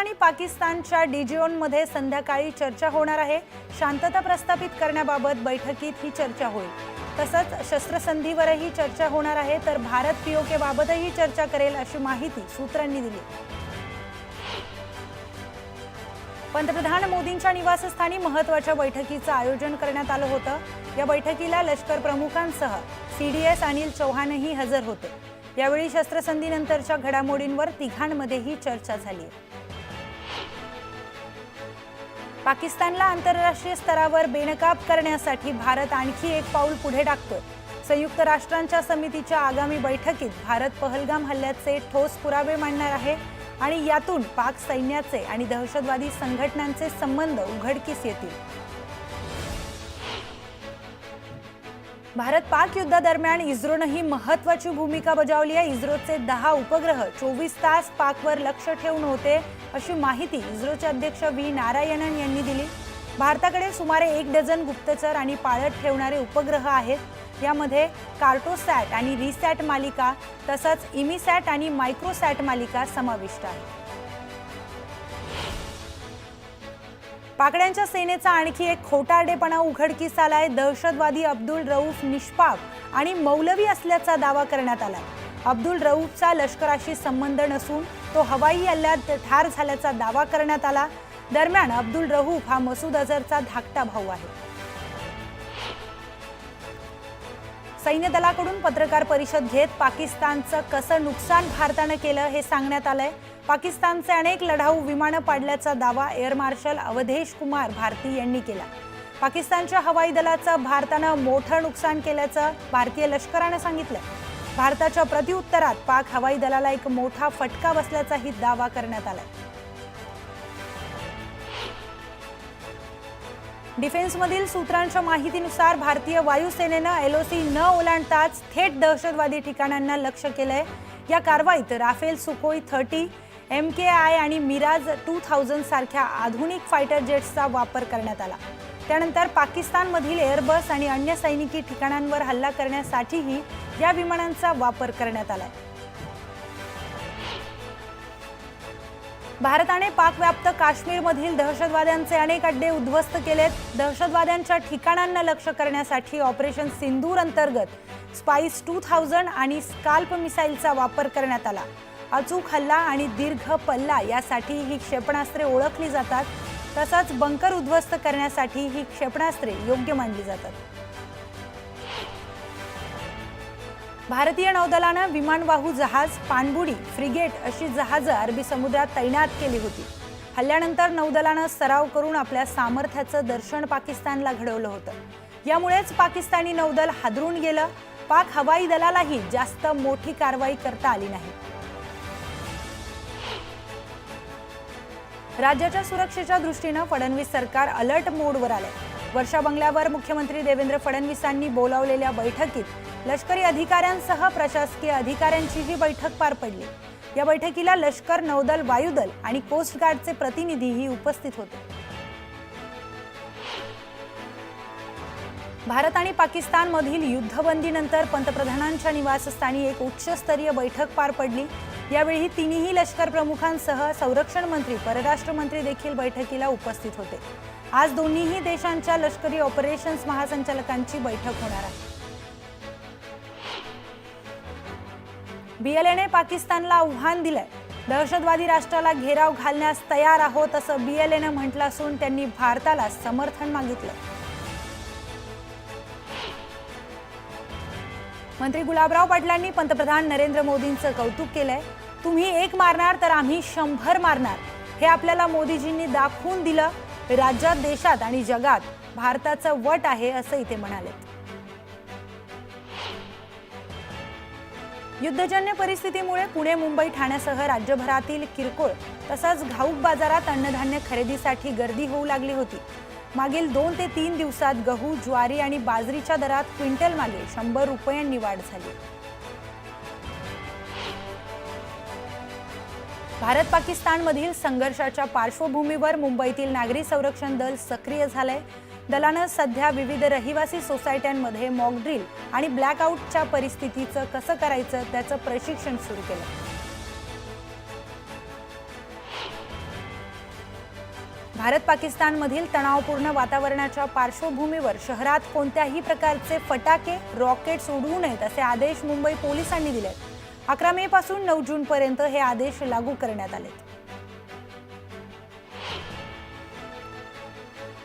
आणि पाकिस्तानच्या डिजिओनमध्ये संध्याकाळी चर्चा होणार आहे। शांतता प्रस्थापित करण्याबाबत बैठकीत ही चर्चा होईल। तसंच शस्त्रसंधीवरही चर्चा होणार आहे, तर भारत पीओके बाबतही चर्चा करेल अशी माहिती सूत्रांनी दिली। पंतप्रधान मोदींच्या निवासस्थानी महत्त्वाच्या बैठकीचं आयोजन करण्यात आलं होतं। या बैठकीला लष्कर प्रमुखांसह सीडीएस अनिल चौहानही हजर होते। यावेळी शस्त्रसंधीनंतरच्या घडामोडींवर तिघांमध्येही चर्चा झाली। पाकिस्तानला आंतरराष्ट्रीय स्तरावर बेनकाब करण्यासाठी भारत आणखी एक पाऊल पुढे टाकतोय। संयुक्त राष्ट्रांच्या समितीच्या आगामी बैठकीत भारत पहलगाम हल्ल्याचे ठोस पुरावे मांडणार आहे आणि यातून पाक सैन्याचे आणि दहशतवादी संघटनांचे संबंध उघडकीस येतील। भारत-पाक युद्धादरम्यान इस्रोनंही महत्त्वाची भूमिका बजावली आहे। इस्रोचे 10 उपग्रह 24 तास पाकवर लक्ष ठेवून होते, अशी माहिती इस्रोचे अध्यक्ष व्ही नारायणन यांनी दिली। भारताकडे सुमारे 1 डझन गुप्तचर आणि पाळत ठेवणारे उपग्रह आहेत। यामध्ये कार्टोसॅट आणि रिसॅट मालिका तसंच इमीसॅट आणि मायक्रोसॅट मालिका समाविष्ट आहे। पाकड्यांच्या सेनेचा आणखी एक खोटारडेपणा उघडकीस आलाय। दहशतवादी अब्दुल रऊफ निष्पाप आणि मौलवी असल्याचा दावा करण्यात आलाय। अब्दुल रऊफचा लष्कराशी संबंध नसून तो हवाई हल्ल्यात ठार झाल्याचा दावा करण्यात आला। दरम्यान अब्दुल रऊफ हा मसूद अझरचा धाकटा भाऊ आहे। सैन्य दलाकडून पत्रकार परिषद घेत पाकिस्तानचं कसं नुकसान भारताने केलं हे सांगण्यात आलंय। पाकिस्तानचे अनेक लढाऊ विमानं पाडल्याचा दावा एअर मार्शल अवधेश कुमार भारती यांनी केला। पाकिस्तानच्या हवाई दलाचं भारतानं मोठं नुकसान केल्याचं भारतीय लष्कराने सांगितलं। भारताच्या प्रत्युत्तरात पाक हवाई दलाला एक मोठा फटका बसल्याचाही दावा करण्यात आलाय। डिफेन्समधील सूत्रांच्या माहितीनुसार भारतीय वायुसेनेनं एलओसी न ओलांडताच थेट दहशतवादी ठिकाणांना लक्ष्य केलंय। या कारवाईत राफेल, सुखोई 30, MKI आणि मिराज 2000 सारख्या आधुनिक फायटर जेट्सचा वापर करण्यात आला। त्यानंतर पाकिस्तानमधील एअरबस आणि अन्य सैनिकी ठिकाणांवर हल्ला करण्यासाठीही या विमानांचा वापर करण्यात आलाय। भारताने पाकव्याप्त काश्मीरमधील दहशतवाद्यांचे अनेक अड्डे उद्ध्वस्त केलेत। दहशतवाद्यांच्या ठिकाणांना लक्ष्य करण्यासाठी ऑपरेशन सिंदूर अंतर्गत स्पाइस 2000 आणि स्काल्प मिसाईलचा वापर करण्यात आला। अचूक हल्ला आणि दीर्घ पल्ला यासाठी ही क्षेपणास्त्रे ओळखली जातात। तसंच बंकर उद्ध्वस्त करण्यासाठी ही क्षेपणास्त्रे योग्य मानली जातात। भारतीय नौदलानं विमानवाहू जहाज, पाणबुडी, फ्रिगेट अशी जहाजं अरबी समुद्रात तैनात केली होती। हल्ल्यानंतर नौदलानं सराव करून आपल्या सामर्थ्याचं दर्शन पाकिस्तानला घडवलं होतं। यामुळेच पाकिस्तानी नौदल हादरून गेलं। पाक हवाई दलालाही जास्त मोठी कारवाई करता आली नाही। राज्याच्या सुरक्षेच्या दृष्टीनं फडणवीस सरकार अलर्ट मोडवर आले। वर्षा बंगल्यावर मुख्यमंत्री देवेंद्र फडणवीसांनी बोलावलेल्या बैठकीत लष्करी अधिकाऱ्यांसह प्रशासकीय अधिकाऱ्यांचीही बैठक पार पडली। या बैठकीला लष्कर, नौदल, वायुदल आणि कोस्ट गार्डचे प्रतिनिधीही उपस्थित होते। भारत आणि पाकिस्तानमधील युद्धबंदीनंतर पंतप्रधानांच्या निवासस्थानी एक उच्चस्तरीय बैठक पार पडली। यावेळी तिन्ही लष्कर प्रमुखांसह संरक्षण मंत्री, परराष्ट्र मंत्री देखील बैठकीला उपस्थित होते। आज दोन्ही देशांच्या लष्करी ऑपरेशन्स महासंचालकांची बैठक होणार आहे। BLAने पाकिस्तानला आव्हान दिलंय। दहशतवादी राष्ट्राला घेराव घालण्यास तयार आहोत असं BLAनं म्हटलं असून त्यांनी भारताला समर्थन मागितलं। मंत्री गुलाबराव पाटलांनी पंतप्रधान नरेंद्र मोदींचं कौतुक केलंय। तुम्ही 1 मारणार तर आम्ही 100 मारणार, हे आपल्याला मोदीजींनी दाखवून दिलं। राज्यात, देशात आणि जगात भारताचं वट आहे असंही ते म्हणाले। युद्धजन्य परिस्थितीमुळे पुणे, मुंबई, ठाण्यासह राज्यभरातील किरकोळ तसंच घाऊक बाजारात अन्नधान्य खरेदीसाठी गर्दी होऊ लागली होती। मागील 2 ते 3 दिवसात गहू, ज्वारी आणि बाजरीच्या दरात क्विंटल मागे 100 रुपयांनी वाढ झाली। भारत-पाकिस्तानमधील संघर्षाच्या पार्श्वभूमीवर मुंबईतील नागरी संरक्षण दल सक्रिय झाले। दलानं सध्या विविध रहिवासी सोसायट्यांमध्ये मॉक ड्रिल आणि ब्लॅकआउटच्या परिस्थितीचं कसं करायचं त्याचं प्रशिक्षण सुरू केलं। भारत पाकिस्तानमधील तणावपूर्ण वातावरणाच्या पार्श्वभूमीवर शहरात कोणत्याही प्रकारचे फटाके, रॉकेट्स उडवू नयेत असे आदेश मुंबई पोलिसांनी दिले. 11 मे पासून 9 जून पर्यंत हे आदेश लागू करण्यात आले.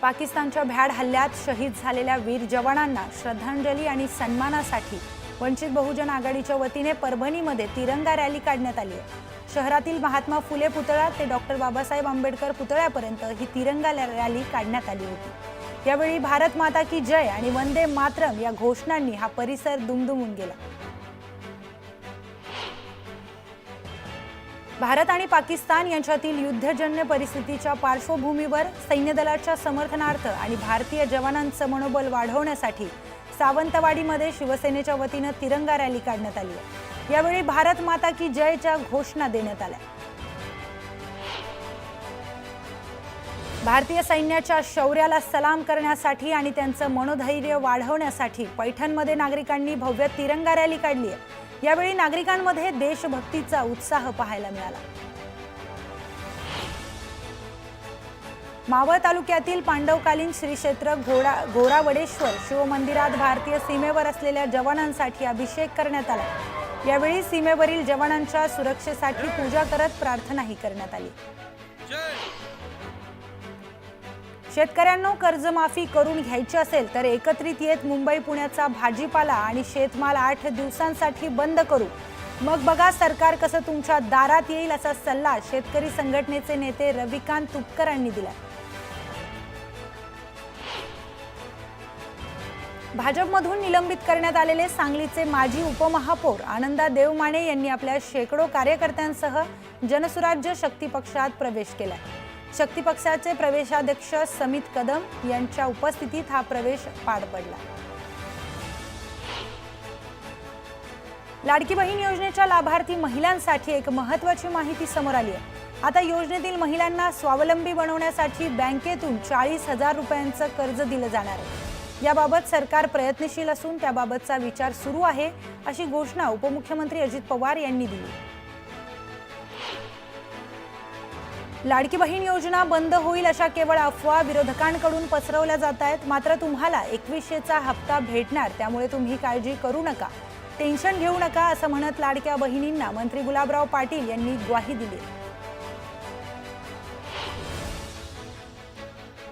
पाकिस्तानच्या भ्याड हल्ल्यात शहीद झालेल्या वीर जवानांना श्रद्धांजली आणि सन्मानासाठी वंचित बहुजन आघाडीच्या वतीने परभणीमध्ये तिरंगा रॅली काढण्यात आली आहे. शहरातील महात्मा फुले पुतळा ते डॉक्टर बाबासाहेब आंबेडकर पुतळ्यापर्यंत ही तिरंगा रॅली काढण्यात आली होती. यावेळी भारत माता की जय आणि वंदे मातरम या घोषणांनी हा परिसर दुमदुमून गेला. भारत आणि पाकिस्तान यांच्यातील युद्धजन्य परिस्थितीच्या पार्श्वभूमीवर सैन्यदलाच्या समर्थनार्थ आणि भारतीय जवानांचं मनोबल वाढवण्यासाठी सावंतवाडीमध्ये शिवसेनेच्या वतीने तिरंगा रॅली काढण्यात आली आहे. यावेळी भारत माता की जयच्या घोषणा देण्यात आल्या. भारतीय सैन्याच्या शौर्याला सलाम करण्यासाठी आणि त्यांचं मनोधैर्य वाढवण्यासाठी पैठणमध्ये नागरिकांनी भव्य तिरंगा रॅली काढली आहे. यावेळी नागरिकांमध्ये देशभक्तीचा उत्साह पाहायला मिळाला. मावळ तालुक्यातील पांडवकालीन श्री क्षेत्र गोरावडेश्वर शिवमंदिरात भारतीय सीमेवर असलेल्या जवानांसाठी अभिषेक करण्यात आला. यावेळी सीमेवरील जवानांच्या सुरक्षेसाठी पूजा करत प्रार्थनाही करण्यात आली. शेतकऱ्यांना कर्जमाफी करून घ्यायची असेल तर एकत्रित येत मुंबई पुण्याचा भाजीपाला आणि शेतमाल 8 दिवसांसाठी बंद करू, मग बघा सरकार कसं तुमच्या दारात येईल असा सल्ला शेतकरी संघटनेचे नेते रविकांत तुपकरांनी दिला. भाजपमधून निलंबित करण्यात आलेले सांगलीचे माजी उपमहापौर आनंदा देवमाने यांनी आपल्या शेकडो कार्यकर्त्यांसह जनसुराज्य शक्ती पक्षात प्रवेश केला. शक्ती पक्षाचे प्रवेशाध्यक्ष समित कदम यांच्या उपस्थितीत हा प्रवेश पार पडला. लाडकी बहीण योजनेच्या लाभार्थी महिलांसाठी एक महत्त्वाची माहिती समोर आली आहे. आता योजनेतील महिलांना स्वावलंबी बनवण्यासाठी बँकेतून 40,000 रुपयांचं कर्ज दिलं जाणार आहे. याबाबत सरकार प्रयत्नशील असून त्याबाबतचा विचार सुरू आहे अशी घोषणा उपमुख्यमंत्री अजित पवार यांनी दिली. लाडकी बहीण योजना बंद होईल अशा केवळ अफवा विरोधकांकडून पसरवल्या जात आहेत. मात्र तुम्हाला 2100चा हप्ता भेटणार, त्यामुळे तुम्ही काळजी करू नका, टेन्शन घेऊ नका असं म्हणत लाडक्या बहिणींना मंत्री गुलाबराव पाटील यांनी ग्वाही दिली.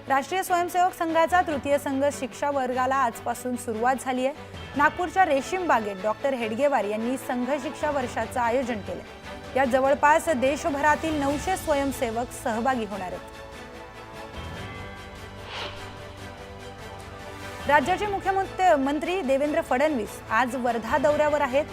राष्ट्रीय स्वयंसेवक संघाचा तृतीय संघ शिक्षा वर्गाला आजपासून सुरुवात झाली आहे. नागपूरच्या रेशीम बागेत डॉक्टर हेडगेवार यांनी संघ शिक्षा वर्षाचं आयोजन केलं. यात जवळपास देशभरातील 900 स्वयंसेवक सहभागी होणार आहेत. राज्याचे मुख्यमंत्री देवेंद्र फडणवीस आज वर्धा दौऱ्यावर आहेत.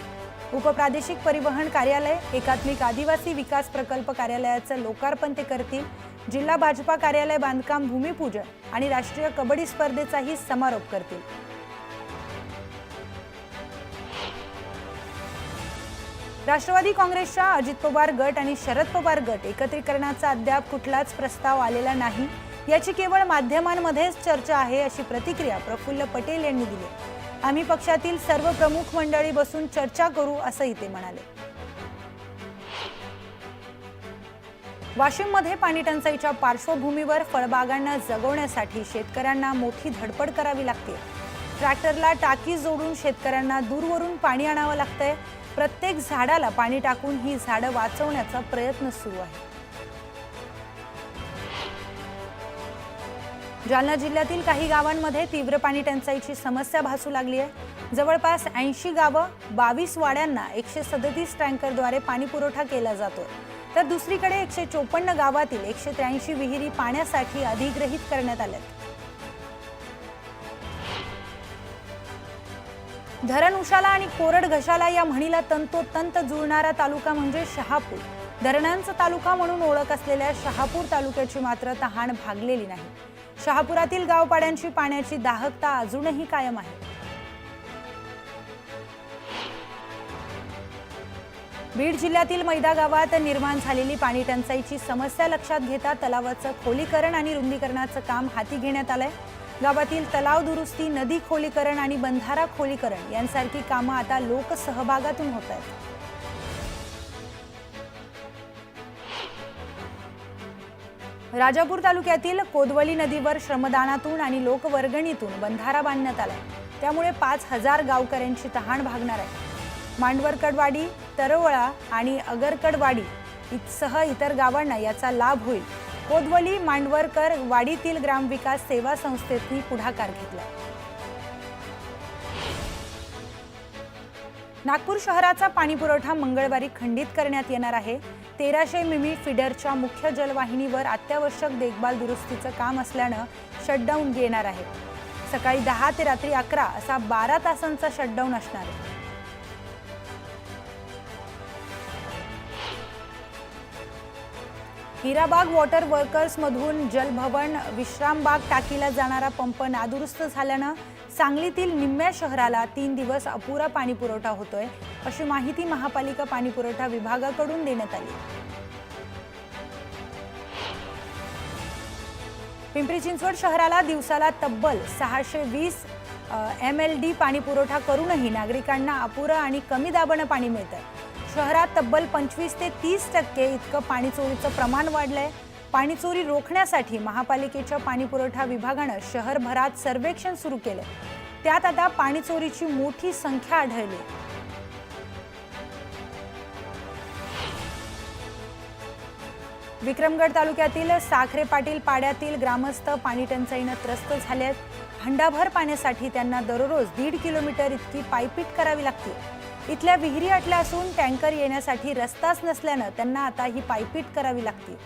उपप्रादेशिक परिवहन कार्यालय, एकात्मिक आदिवासी विकास प्रकल्प कार्यालयाचं लोकार्पण ते करतील. जिल्हा भाजपा कार्यालय बांधकाम भूमिपूजन आणि राष्ट्रीय कबड्डी स्पर्धेचाही समारोप करतील. राष्ट्रवादी काँग्रेसच्या अजित पवार गट आणि शरद पवार गट एकत्रीकरणाचा अद्याप कुठलाच प्रस्ताव आलेला नाही, याची केवळ माध्यमांमध्येच चर्चा आहे अशी प्रतिक्रिया प्रफुल्ल पटेल यांनी दिली. आम्ही पक्षातील सर्व प्रमुख मंडळी बसून चर्चा करू असंही ते म्हणाले. वाशिममध्ये पाणी टंचाईच्या पार्श्वभूमीवर फळबागांना जगवण्यासाठी शेतकऱ्यांना मोठी धडपड करावी लागते. ट्रॅक्टरला टाकी जोडून शेतकऱ्यांना दूरवरून पाणी आणावं लागतंय. प्रत्येक झाडाला पाणी टाकून ही झाडं वाचवण्याचा प्रयत्न सुरू आहे. जालना जिल्ह्यातील काही गावांमध्ये तीव्र पाणी टंचाईची समस्या भासू लागली आहे. जवळपास 80 गावं, 22 वाड्यांना 137 टँकरद्वारे पाणी पुरवठा केला जातो. तर दुसरीकडे 154 गावातील 183 विहिरी पाण्यासाठी अधिग्रहित करण्यात आल्या. धरण उशाला आणि कोरड घशाला या म्हणीला तंतोतंत जुळणारा तालुका म्हणजे शहापूर. धरणांचा तालुका म्हणून ओळख असलेल्या शहापूर तालुक्याची मात्र तहान भागलेली नाही. शहापुरातील गावपाड्यांची पाण्याची दाहकता अजूनही कायम आहे. बीड जिल्ह्यातील मैदा गावात निर्माण झालेली पाणी टंचाईची समस्या लक्षात घेता तलावाचं खोलीकरण आणि रुंदीकरणाचं काम हाती घेण्यात आलंय. गावातील तलाव दुरुस्ती, नदी खोलीकरण आणि बंधारा खोलीकरण यांसारखी कामं आता लोकसहभागातून होत आहेत. राजापूर तालुक्यातील कोदवली नदीवर श्रमदानातून आणि लोकवर्गणीतून बंधारा बांधण्यात आलाय। त्यामुळे 5000 गावकऱ्यांची तहान भागणार आहे। मांडवरकडवाडी, तरवळा आणि अगरकडवाडी सह इतर गावांना याचा लाभ होईल। कोदवली मांडवरकर वाडीतील ग्रामविकास सेवा संस्थेने पुढाकार घेतला। नागपूर शहराचा पाणीपुरवठा मंगळवारी खंडित करण्यात येणार आहे। 1300 मिमी फीडरच्या मुख्य जलवाहिनीवर अत्यावश्यक देखभाल दुरुस्तीचं काम असल्यानं शटडाऊन येणार आहे। सकाळी 10 ते रात्री 11 असा 12 तासांचा शटडाऊन असणार आहे। हिराबाग वॉटर वर्कर्स मधून जलभवन विश्रामबाग टाकीला जाणारा पंप नादुरुस्त झाल्यानं सांगलीतील निम्म्या शहराला 3 दिवस अपुरा पाणीपुरवठा होतोय, अशी माहिती महापालिका पाणीपुरवठा विभागाकडून देण्यात आली। पिंपरी चिंचवड शहराला दिवसाला तब्बल 620 MLD पाणीपुरवठा करूनही नागरिकांना अपुरा आणि कमी दाबानं पाणी मिळतंय। शहरात तब्बल 25 ते 30% इतकं पाणी चोरीचं प्रमाण वाढलंय। पाणी चोरी रोखण्यासाठी महापालिकेच्या पाणीपुरवठा विभागानं शहरभरात सर्वेक्षण सुरू केले। त्यात आता पाणी चोरीची मोठी संख्या आढळली। विक्रमगड तालुक्यातील साखरे पाटील पाड्यातील ग्रामस्थ पाणी टंचाईनं त्रस्त झाले आहेत। हंडाभर पाण्यासाठी त्यांना दररोज 1.5 किलोमीटर इतकी पायपीट करावी लागते। इथल्या विहिरी आटल्या असून टँकर येण्यासाठी रस्ताच नसल्यानं त्यांना आता ही पायपीट करावी लागते।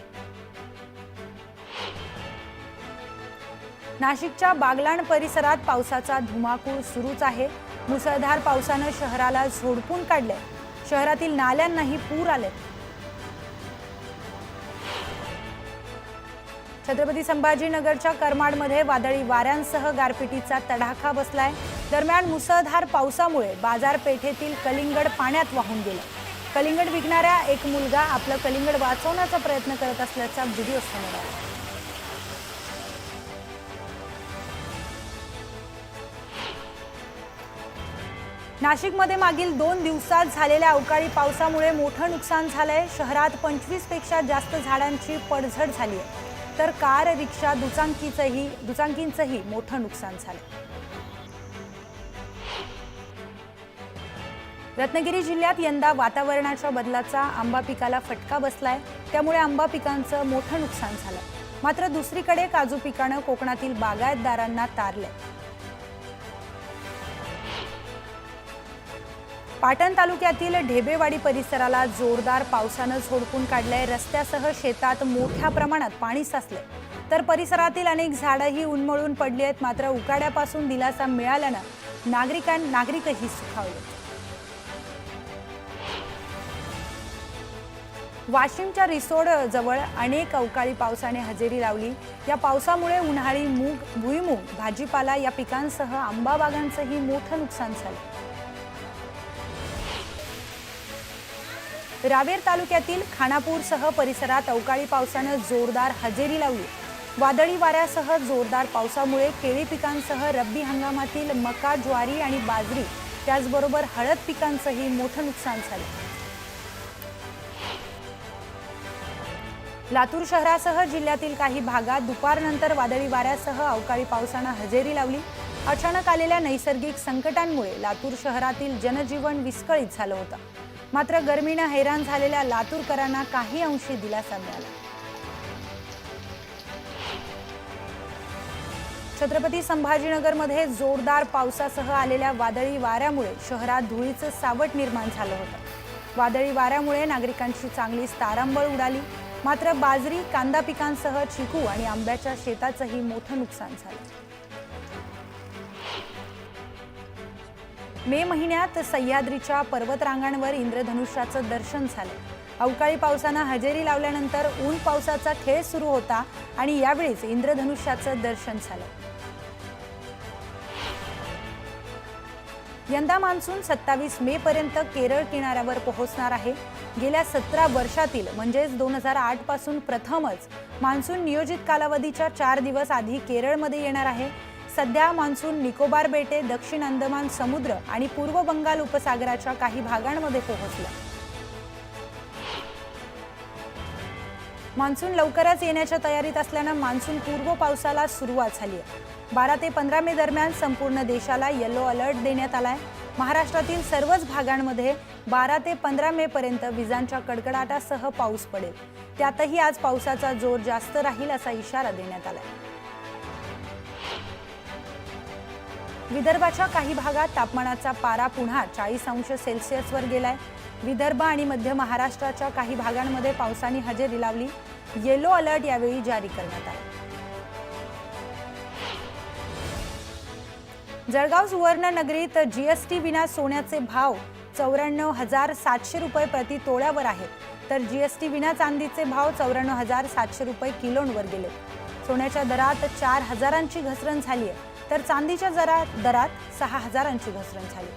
नाशिकच्या बागलाण परिसरात पावसाचा धुमाकूळ सुरूच आहे। मुसळधार पावसानं शहराला झोडपून काढले। शहरातील नाल्यांनाही पूर आले। छत्रपती संभाजीनगरच्या करमाडमध्ये वादळी वाऱ्यांसह गारपिटीचा तडाखा बसलाय। दरम्यान मुसळधार पावसामुळे बाजारपेठेतील कलिंगड पाण्यात वाहून गेलं। कलिंगड विकणाऱ्या एक मुलगा आपलं कलिंगड वाचवण्याचा प्रयत्न करत असल्याचा व्हिडिओ समोर आला। नाशिकमध्ये मागील 2 दिवसात झालेल्या अवकाळी पावसामुळे मोठं नुकसान झालंय। शहरात 25 पेक्षा जास्त झाडांची पडझड झाली आहे, तर कार, रिक्षा, दुचाकींचंही मोठं नुकसान झालं। रत्नागिरी जिल्ह्यात यंदा वातावरणाच्या बदलाचा आंबा पिकाला फटका बसलाय। त्यामुळे आंबा पिकांचं मोठं नुकसान झालं। मात्र दुसरीकडे काजू पिकानं कोकणातील बागायतदारांना तारले। पाटण तालुक्यातील ढेबेवाडी परिसराला जोरदार पावसानं झोडपून काढलंय। रस्त्यासह शेतात मोठ्या प्रमाणात पाणी साचले, तर परिसरातील अनेक झाडंही उन्मळून पडली आहेत। मात्र उकाड्यापासून दिलासा मिळाल्यानं नागरिकही सुखावले। वाशिमच्या रिसोड जवळ अनेक अवकाळी पावसाने हजेरी लावली। या पावसामुळे उन्हाळी मूग, भुईमूग, भाजीपाला या पिकांसह आंबा बागांचंही मोठं नुकसान झालं। रावेर तालुक्यातील खानापूरसह परिसरात अवकाळी पावसानं जोरदार हजेरी लावली। वादळी वाऱ्यासह जोरदार पावसामुळे केळी पिकांसह रब्बी हंगामातील मका, ज्वारी आणि बाजरी त्याचबरोबर हळद पिकांचंही मोठं नुकसान झालं। लातूर शहरासह जिल्ह्यातील काही भागात दुपारनंतर वादळी वाऱ्यासह अवकाळी पावसानं हजेरी लावली। अचानक आलेल्या नैसर्गिक संकटांमुळे लातूर शहरातील जनजीवन विस्कळीत झालं होतं। मात्र गर्मीनं हैराण झालेल्या लातूरकरांना काही अंशी दिलासा मिळाला। छत्रपती संभाजीनगरमध्ये जोरदार पावसासह आलेल्या वादळी वाऱ्यामुळे शहरात धुळीचं सावट निर्माण झालं होतं। वादळी वाऱ्यामुळे नागरिकांची चांगलीच तारांबळ उडाली। मात्र बाजरी, कांदा पिकांसह चिकू आणि आंब्याच्या शेताचंही मोठं नुकसान झालं। मे महिन्यात सह्याद्रीच्या पर्वतरांगांवर इंद्रधनुष्याचं दर्शन झालं। अवकाळी पावसानं हजेरी लावल्यानंतर ऊन पावसाचा खेळ सुरू होता आणि यावेळीच इंद्रधनुष्याचं दर्शन झालं। यंदा मान्सून 27 मे पर्यंत केरळ किनाऱ्यावर पोहोचणार आहे। गेल्या 17 वर्षातील म्हणजेच 2008 पासून प्रथमच मान्सून नियोजित कालावधीच्या 4 दिवस आधी केरळमध्ये येणार आहे। सध्या मान्सून निकोबार बेटे, दक्षिण अंदमान समुद्र आणि पूर्व बंगाल उपसागराच्या काही भागांमध्ये पोहोचला। मान्सून लवकरच येण्याच्या तयारीत असल्यानं मान्सून पूर्व पावसाला सुरुवात झाली आहे. 12 ते 15 मे दरम्यान संपूर्ण देशाला येलो अलर्ट देण्यात आलाय. महाराष्ट्रातील सर्वच भागांमध्ये 12 ते 15 मे पर्यंत विजांच्या कडकडाटासह पाऊस पडेल. त्यातही आज पावसाचा जोर जास्त राहील असा इशारा देण्यात आलाय. विदर्भाच्या काही भागात तापमानाचा पारा पुन्हा 40 अंश सेल्सिअसवर गेलाय. विदर्भ आणि मध्य महाराष्ट्राच्या काही भागांमध्ये पावसाने हजेरी लावली. येलो अलर्ट यावेळी जारी करण्यात आला. जळगाव सुवर्ण नगरीत जीएसटी विना सोन्याचे भाव 94,700 रुपये प्रति तोळ्यावर आहेत, तर जीएसटी विना चांदीचे भाव 94,700 रुपये किलोंवर गेले. सोन्याच्या दरात 4,000ची घसरण झाली आहे, तर चांदीच्या दरात 6,000ची घसरण झाली.